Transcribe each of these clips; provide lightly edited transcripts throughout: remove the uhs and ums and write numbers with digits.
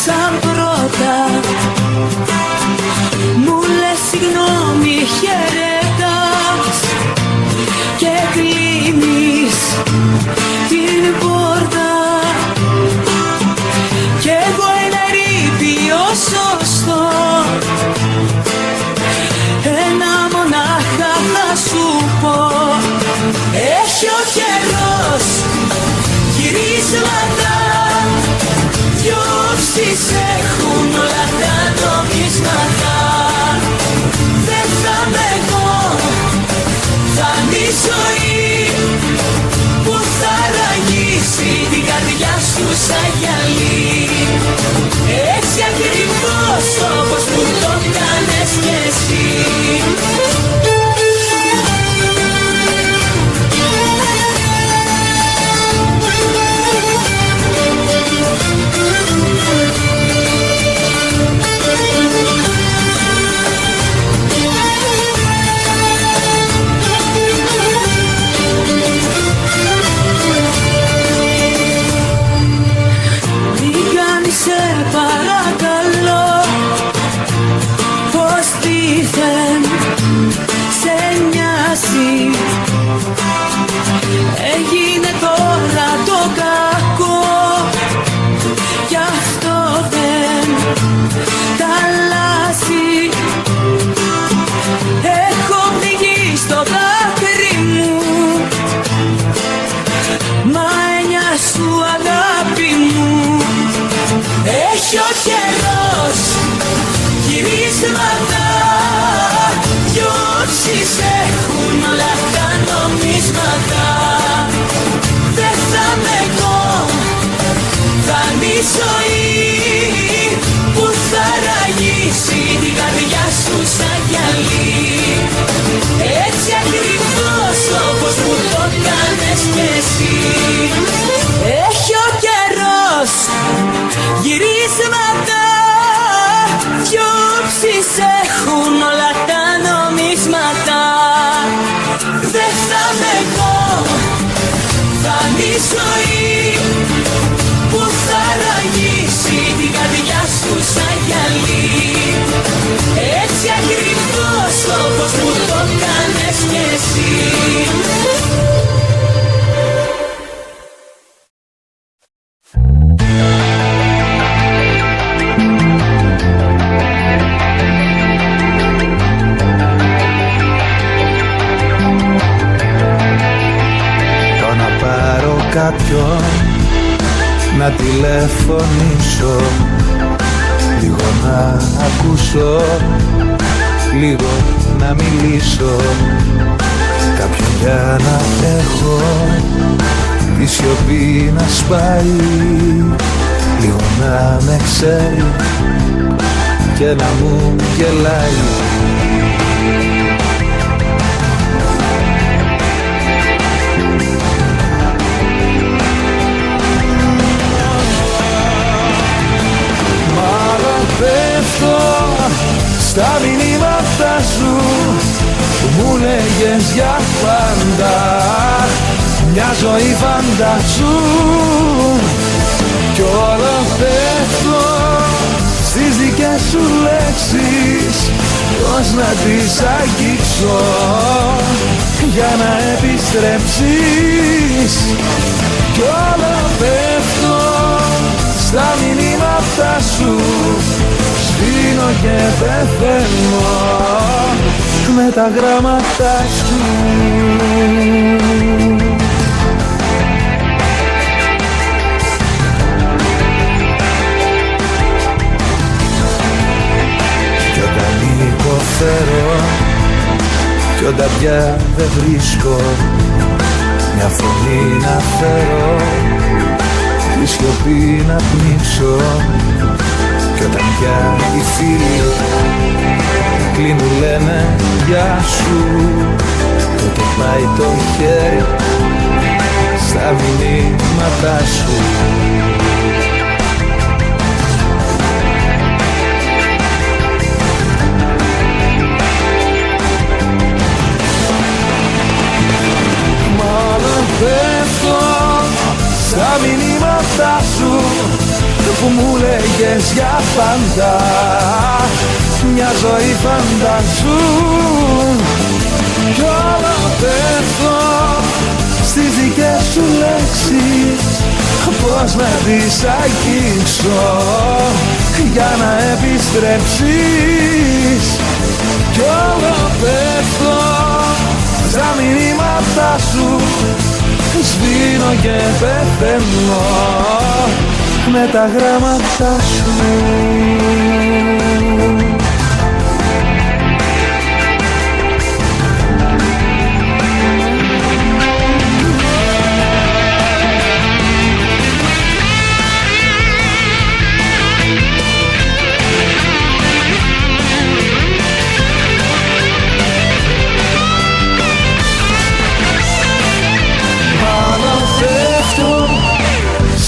σαν πρώτα. Μου λες συγγνώμη, χαιρετάς και κλείνεις την πόρτα. Κι εγώ ένα ερείπιο σωστό, ένα μονάχα θα σου πω. Έχει ο καιρός γυρίσματα, διώξεις έχουν όλα τα νομίσματα. Δεν θα είμαι εγώ, θα είναι η ζωή που θα ραγίσει την καρδιά σου σαν γυαλί. Έτσι ακριβώς όπως που το κάνες κι εσύ. Σε παρακαλώ, πως δήθεν σε νοιάζει. Έγινε τώρα το κακό, γι' αυτό δεν τα αλλάζει. Έχω πνιγεί στο δάκρυ μου, μα έννοια σου αγάπη μου. Έχει ο καιρός γυρίσματα, διώξεις έχουν όλα τα νομίσματα. Δεν θα είμαι εγώ, θα είναι η ζωή που θα ραγίσει την καρδιά σου σαν γυαλί. Έτσι ακριβώς όπως που το κάνες κι εσύ. Έχει ο καιρός γυρίσματα, διώξεις έχουν όλα τα νομίσματα. Δεν θα είμαι εγώ, θα είναι η ζωή που θα ραγίσει την καρδιά σου σαν γυαλί. Έτσι ακριβώς όπως που το κάνες κι εσύ. Κάποιον να τηλεφωνήσω, λίγο να ακούσω, λίγο να μιλήσω. Κάποιον για να έχω τη σιωπή να σπάει, λίγο να με ξέρει και να μου γελάει. Πέφτω στα μηνύματα σου που μου λέγες για πάντα, μια ζωή φαντάσου. Κι όλο πέφτω στις δικές σου λέξεις, πώς να τις αγγίξω για να επιστρέψεις. Κι όλο πέφτω στα μηνύματα σου, σβήνω και πεθαίνω με τα γράμματα σου. Κι όταν υποφέρω, κι όταν πια δεν βρίσκω μια φωνή να φέρω, τη σιωπή να πνίξω. Κι όταν πια οι φίλοι κλείνουν λένε γεια σου, τότε πάει το χέρι στα μηνύματά σου. Μάλλον πέφτω στα μηνύματά σου, που μου λέγες για πάντα. Μια ζωή φανταζού κι όλο πέφτω στις δικές σου λέξεις. Πώς να τις αγγίξω για να επιστρέψεις. Κι όλο πέφτω στα μηνύματά σου, σβήνω και πεθαίνω με τα γράμματα σου.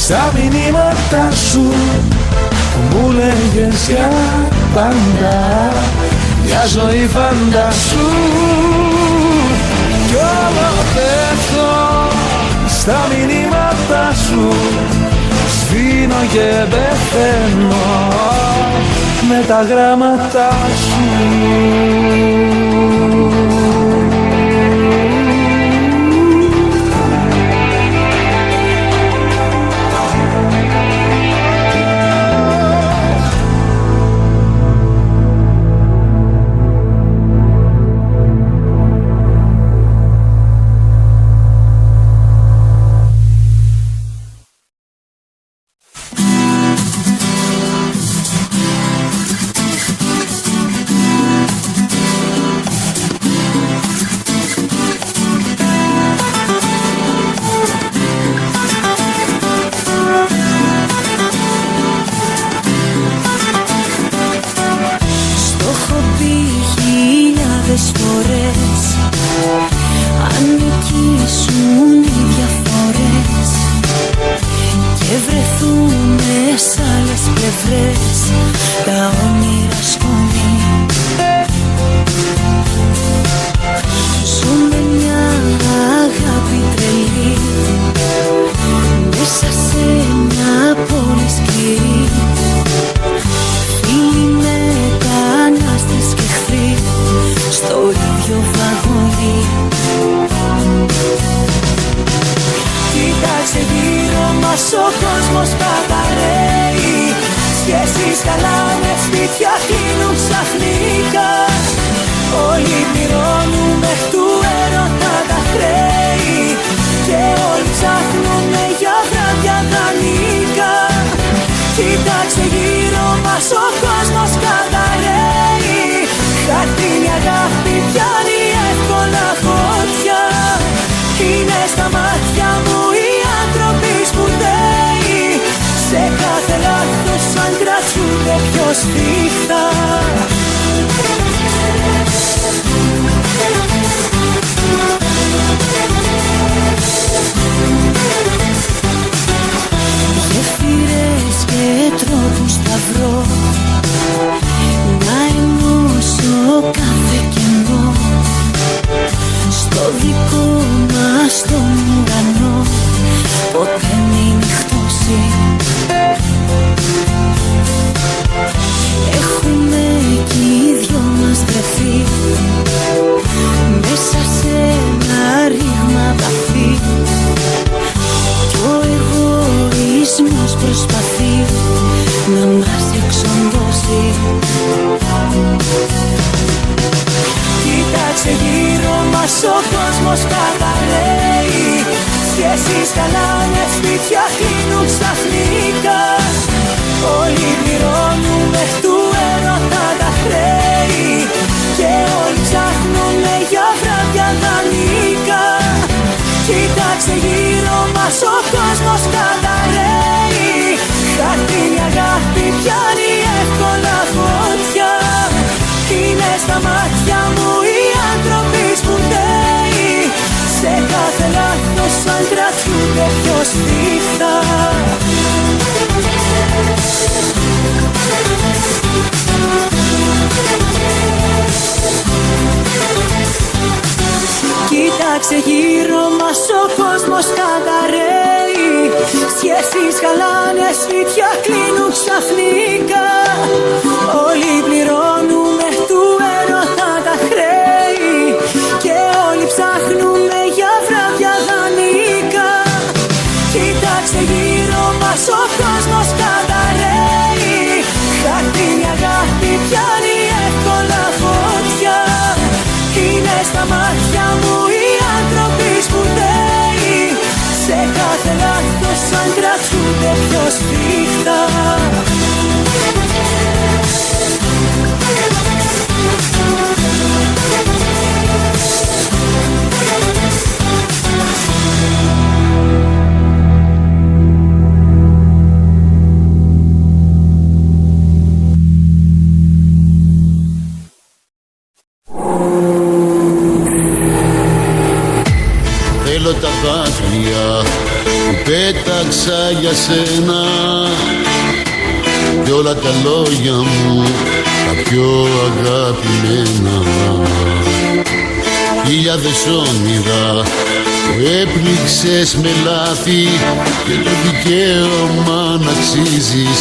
Στα μηνύματα σου που μου λέγες για πάντα. Μια ζωή φαντασού κι όλο πέφτω στα μηνύματα σου, σβήνω και πεθαίνω με τα γράμματα σου. Κοίταξε γύρω μας, ο κόσμος καταραίει. σχέσεις χαλάνε, σπίτια κλείνουν ξαφνικά. Όλοι πληρώνουμε του έρωτα τα χρέη και όλοι ψάχνουμε για βράδια δανεικά. Κοίταξε γύρω μας, ο κόσμος καταραίει. Χαρτίνη αγάπη πιάνει εύκολα φωτιά. Είναι στα μάτια μου οι άνθρωποι σπουδαίοι. Σε κάθε λάθος αν κρατούνται πιο σφιχτά. Θέλω τα δάκρυα που πέταξα για σένα κι όλα τα λόγια μου τα πιο αγαπημένα. Χιλιάδες όνειρα που έπληξες με λάθη και το δικαίωμα να αξίζεις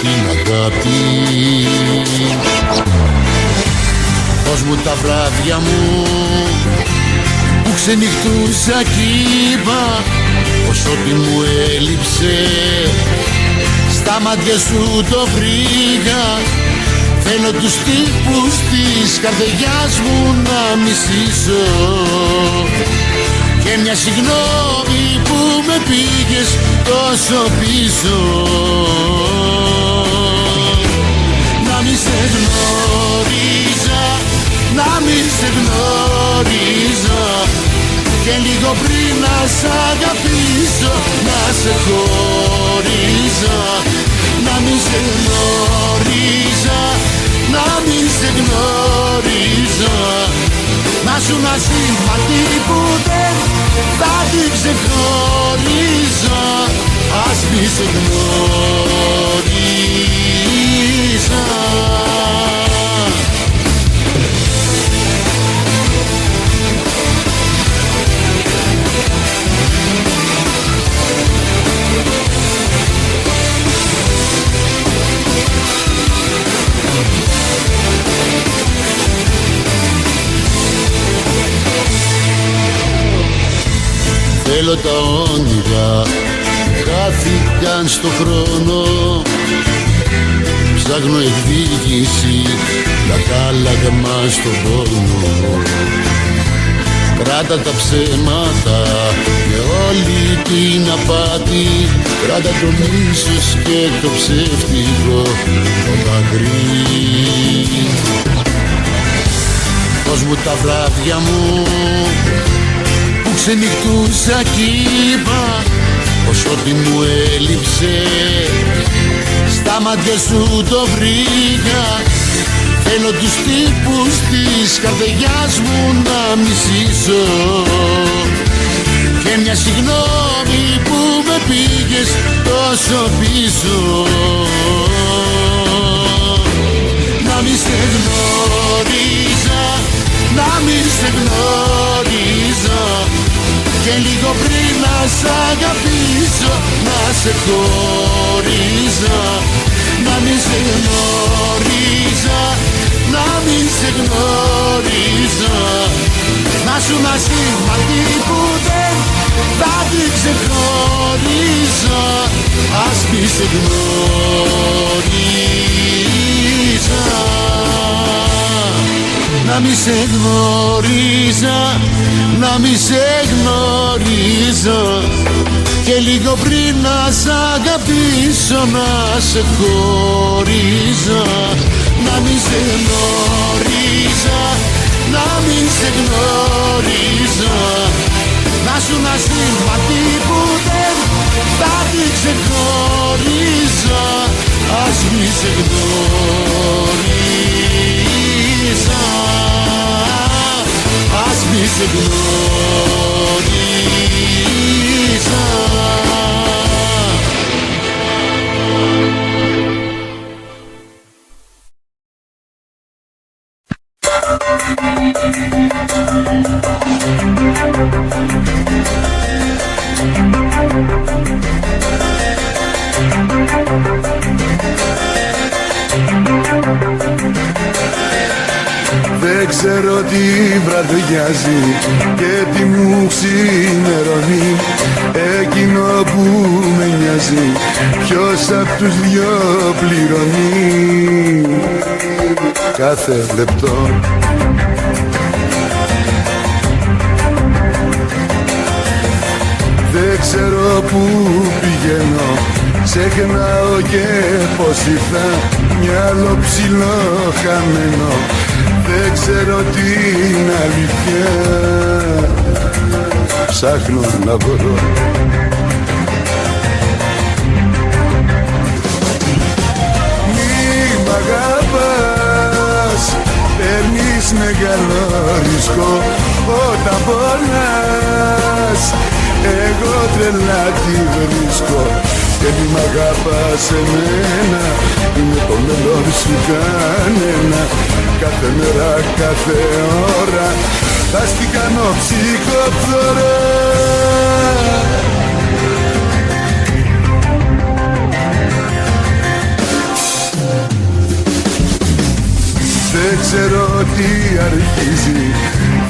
την αγάπη. Δώσ' μου τα βράδια μου που ξενυχτούσα κι είπα πως ό,τι μου έλειψε στα μάτια σου το βρήκα. Θέλω τους τύπους της καρδιάς μου να μισήσω και μια συγγνώμη που με πήγες τόσο πίσω. Να μη σε γνώριζα, να μη σε γνώριζα και λίγο πριν να σ' αγαπήσω να σε χώριζα. Να μη σε γνώριζα, να μη σε γνώριζα, να σου να σύμπατη που δεν θα την ξεχώριζα. Ας μη σε γνώριζα. Θέλω τα όνειρα που χάθηκαν στο χρόνο. Ψάχνω εκδίκηση, λακάλαγμα στον πόνο. Κράτα τα ψέματα με όλη την απάτη. Κράτα το μίσος και το ψεύτικο το δάκρυ. Δώσ' μου τα βράδια μου που ξενυχτούσα κι είπα πως ό,τι μου έλειψε στα μάτια σου το βρήκα. Θέλω τους τύπους της καρδιάς μου να μισήσω και μια συγγνώμη που με πήγες τόσο πίσω. Να μη σε γνώριζα, να μη σε γνώριζα και λίγο πριν να σ' αγαπήσω να σε χώριζα. Να μη σε γνώριζα, να μη σε γνώριζα, να σου να σύμπατη που δεν θα την ξεχώριζα. Ας μη σε γνώριζα, να μη σε γνώριζα, να μη σε γνώριζα και λίγο πριν να σ' αγαπήσω να σε χώριζα. Να μη σε γνώριζα, να μη σε γνώριζα, να σου να σύμπατη που δεν θα την ξεχώριζα. Ας μη σε γνώριζα, ας μη σε γνώριζα. Δεν ξέρω τι βραδιάζει και τι μου ξημερώνει. Εκείνο που με νοιάζει, ποιος απ' τους δυο πληρώνει κάθε λεπτό. Δεν ξέρω που πηγαίνω, ξεχνάω και πως ήρθα, μυαλό ψηλό χαμένο. Δεν ξέρω την αλήθεια, ψάχνω να βρω. Μη μ' αγαπάς, παίρνεις μεγάλο ρίσκο όταν πονάς. Εγώ τρελά τη βρίσκω και μη μ' αγαπάς εμένα, είναι το μέλλον σου κανένα. Κάθε μέρα, κάθε ώρα θα στην κάνω ψυχοφθορά. Δεν ξέρω τι αρχίζει,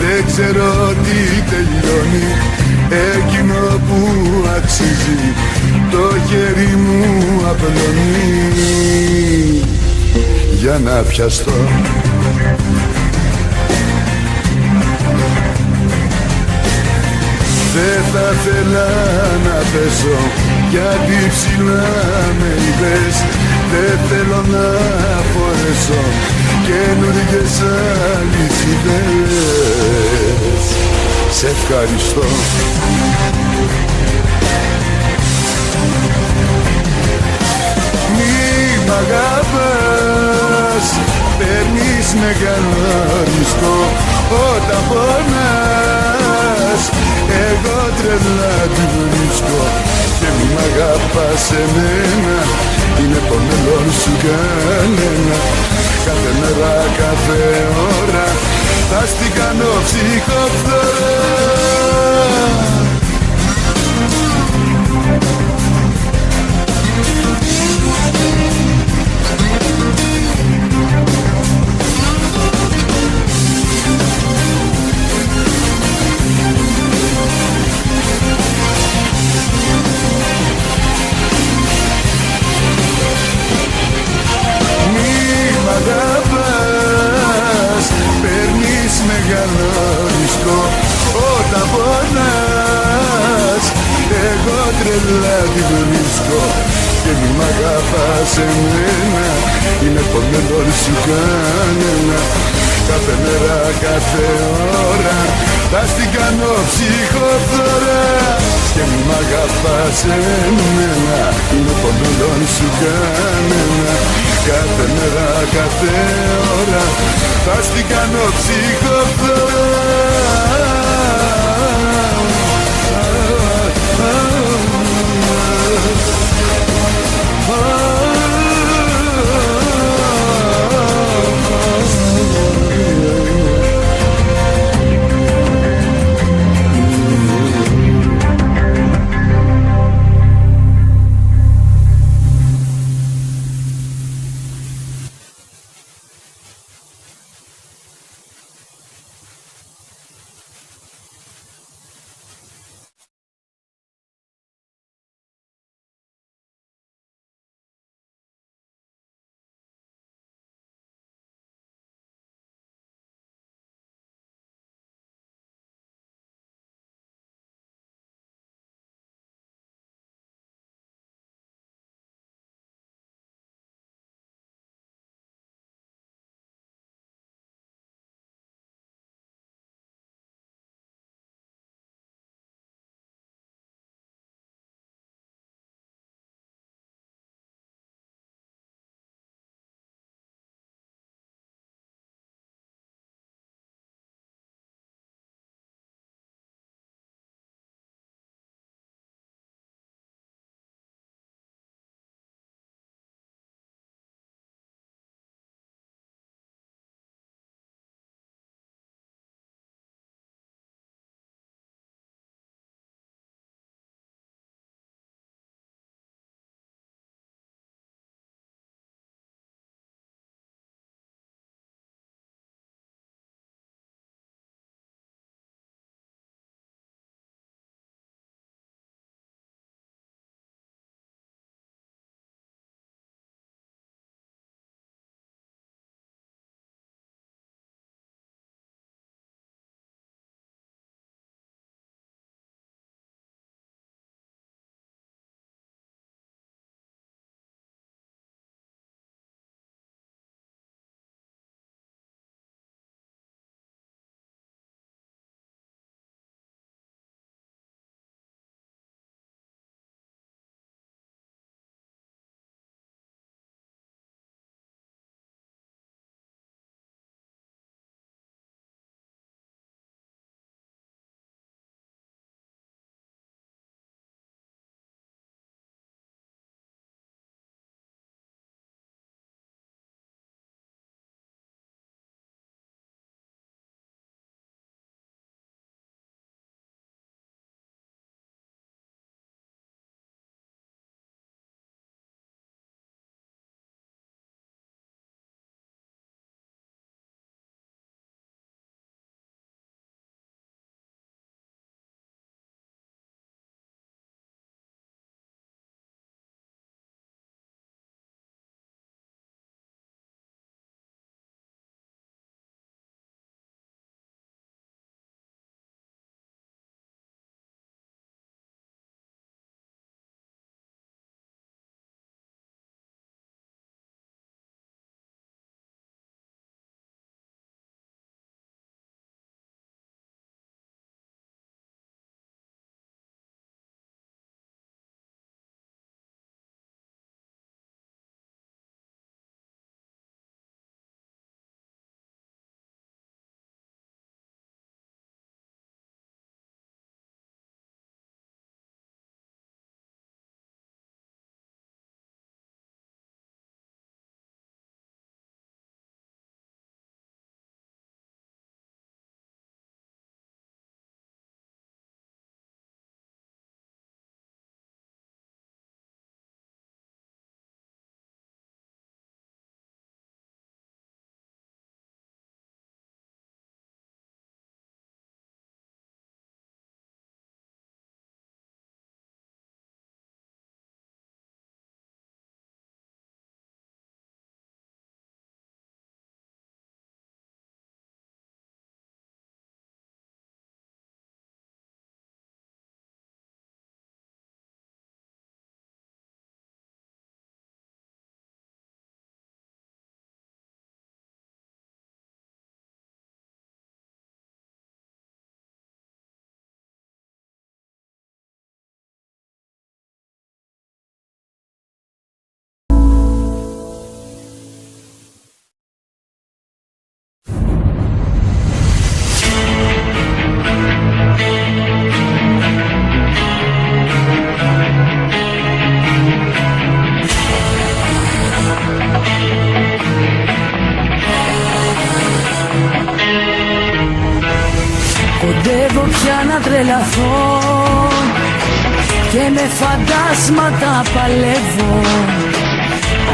δεν ξέρω τι τελειώνει. Εκείνο που αξίζει το χέρι μου απλώνει για να πιαστώ. Δεν θα θέλα να πέσω γιατί ψηλά με είδες. Δεν θέλω να φορέσω καινούργιες αλυσίδες. Σε ευχαριστώ. Μη μ' αγαπάς, παίρνεις μεγάλο ρίσκο όταν πονάς. Εγώ τρελά τη βρίσκω και μη μ' αγαπάς εμένα, είναι το μέλλον σου κανένα. Κάθε μέρα, κάθε ώρα θα στην κάνω ψυχοφθορά. Μεγάλο ρίσκο όταν πονάς. Εγώ τρελά τη βρίσκω και μη μ' αγαπάς εμένα, είναι το μέλλον σου κανένα. Κάθε μέρα, κάθε ώρα θα στην κάνω ψυχοφθορά. Και μη μ' αγαπάς εμένα, είναι το μέλλον σου κανένα. Κάθε μέρα, κάθε ώρα θα στην κάνω ψυχοφθορά. να τρελαθώ και με φαντάσματα παλεύω.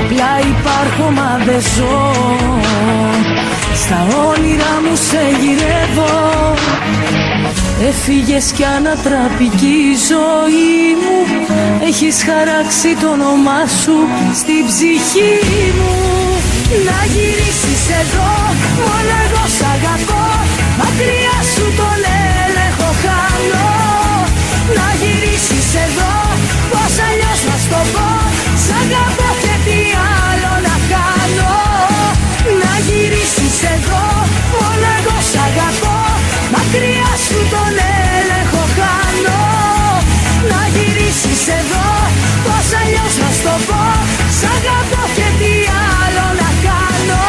Απλά υπάρχω μα δεν ζω, στα όνειρά μου σε γυρεύω. Έφυγες κι ανατραπική η ζωή μου, έχεις χαράξει το όνομά σου στην ψυχή μου. Να γυρίσεις εδώ, μόνο εγώ σ' αγαπώ, μακριά σου τον έλεγχο χάνω. Να γυρίσεις εδώ, πώς αλλιώς να στο πω, σ' αγαπώ και τι άλλο να κάνω. Να γυρίσεις εδώ, μόνο εγώ σ' αγαπώ, μακριά σου τον έλεγχο χάνω. Να γυρίσεις εδώ, πώς αλλιώς να στο πω, σ' αγαπώ και τι άλλο να κάνω.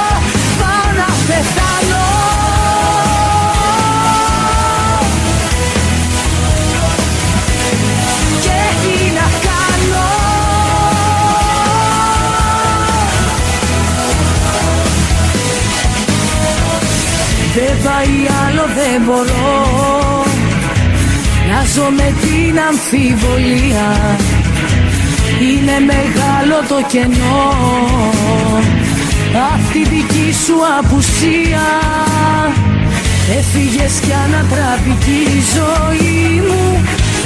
Πάω να πεθάνω. Και τι να κάνω. Δεν πάει άλλο, δεν μπορώ να ζω με την αμφιβολία. Είναι μεγάλο το κενό, αυτή δική σου απουσία. Έφυγες κι ανατραπική η ζωή μου,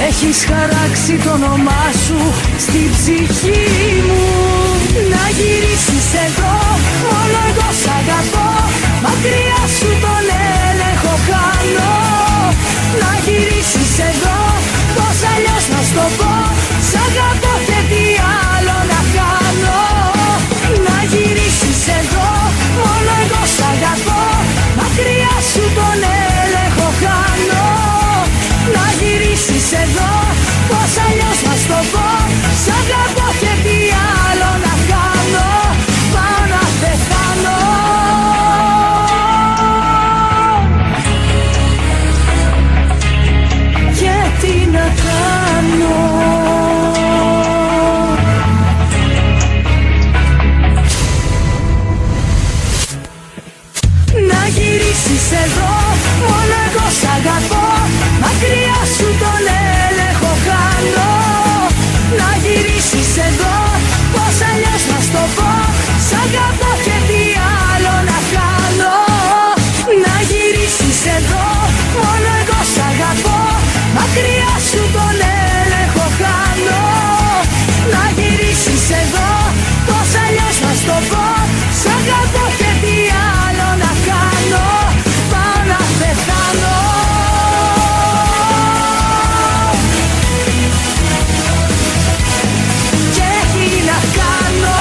έχεις χαράξει το όνομά σου στην ψυχή μου. Να γυρίσεις εδώ, μόνο εγώ σ' αγαπώ, μακριά σου τον έλεγχο χάνω. Να γυρίσεις εδώ, πώς αλλιώς να στο πω, σ' αγαπώ και τι άλλο να κάνω. Να γυρίσεις εδώ, μόνο εγώ σ' αγαπώ, μακριά σου τον έλεγχο χάνω. Να γυρίσεις εδώ, πώς αλλιώς να στο πω, σ' αγαπώ και τι άλλο να κάνω. Πάω να πεθάνω. Και τι να κάνω. Να γυρίσεις εδώ, μόνο εγώ σ' αγαπώ, μακριά σου τον έλεγχο χάνω. Να γυρίσεις εδώ, πώς αλλιώς να στο πω, σ' αγαπώ και τι άλλο να κάνω. Να γυρίσεις εδώ, μόνο εγώ σ' αγαπώ, μακριά σου τον έλεγχο χάνω. Να γυρίσεις εδώ, πώς αλλιώς να στο πω, σ' αγαπώ και τι άλλο να κάνω. Πάω να πεθάνω. Και τι να κάνω.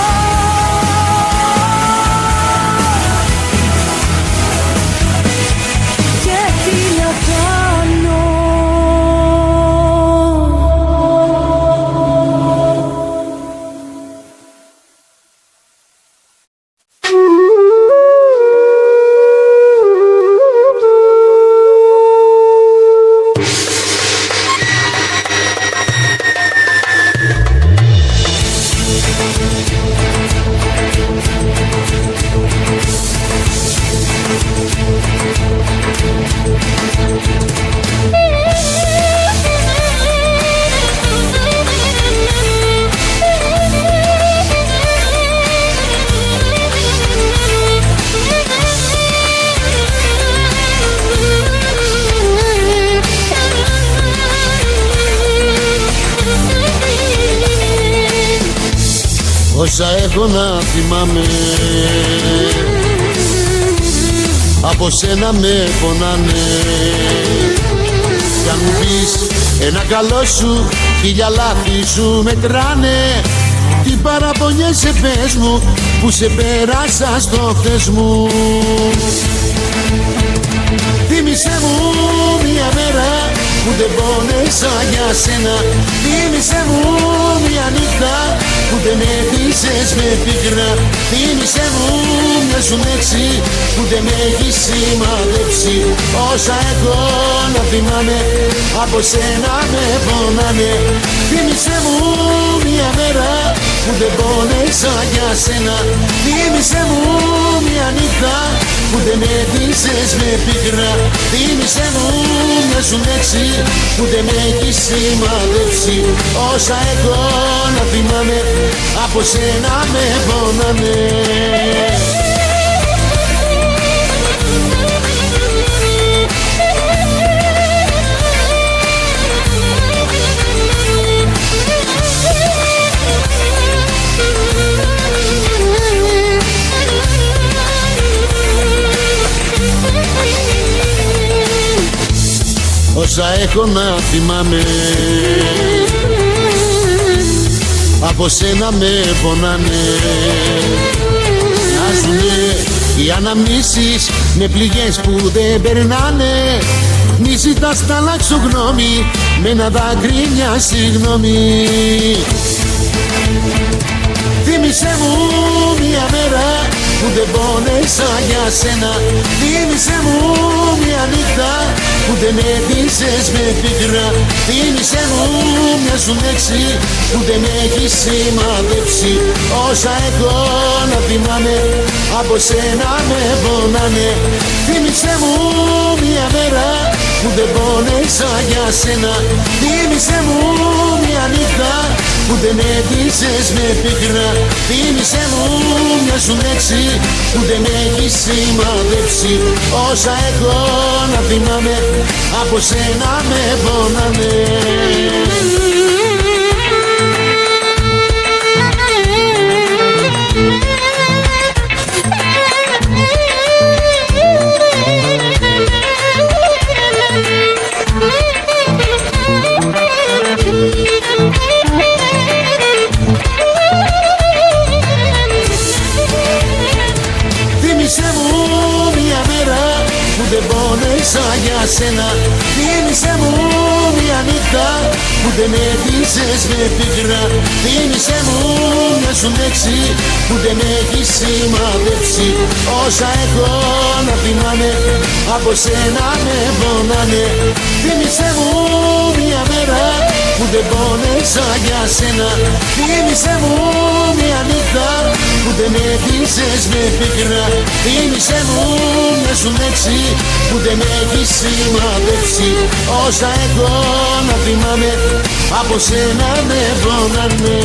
Και τι να κάνω. Όσα έχω να θυμάμαι από σένα με πονάνε. Κι αν μου πεις ένα καλό σου, χίλια λάθη σου μετράνε. Τι παραπονιέσαι πες μου, που σε πέρασα στο χθες μου. Θύμησέ μου μια μέρα που δεν πόνεσα για σένα. Θύμησέ μου μια νύχτα που δεν έκλεισες με πίκρα. Θύμησέ μου μια σου λέξη που δεν με έχει σημαδέψει. Όσα έχω να θυμάμαι από σένα με πονάνε. Θύμησέ μου μια μέρα που δεν πόνεσα για σένα. Θύμησέ μου μια νύχτα που δεν έτησες με πίκρα. Θύμισε μου μια σου λέξη που δεν με έχει σημαδέψει. Όσα έχω να θυμάμαι από σένα με πονάνε. Όσα έχω να θυμάμαι από σένα με πονάνε. Μοιάζουνε οι αναμνήσεις με πληγές που δεν περνάνε. Μη ζητάς να αλλάξω γνώμη με ένα δάκρυ μια συγγνώμη. Θύμισε μου μια μέρα που δεν πόνεσα για σένα. Θύμισε μου μια νύχτα που δεν έτησες με πίκρα. Θύμισε μου μια σου λέξη που δεν έχει σημαδέψει. Όσα έχω να θυμάμαι από σένα με πονάνε. Θύμισε μου μια μέρα που δεν πόνεσα για σένα. Θύμισε μου μια νύχτα που δεν έτησες με πίκρα. Θύμισε μου μια σου λέξη που δεν έχει σημαδέψει. Όσα έχω να θυμάμαι από σένα με πονάνε. Θύμισε μου μια μέρα που δεν πόνεσα για σένα. Θύμισε μου μια νύχτα που δεν έτησες με πίκρα. Θύμισε μου μια σου λέξη που δεν έχει σημαδέψει. Όσα έχω να θυμάμαι από σένα με πονάνε. Θύμισε μου μια μέρα που δεν πόνεσα για σένα. Θύμισε μου μια νύχτα που δεν έτησες με πίκρα. Θύμισε μου μια σου λέξη που δεν έχει σημαδέψει. Όσα έχω να θυμάμαι από σένα με πονάνε.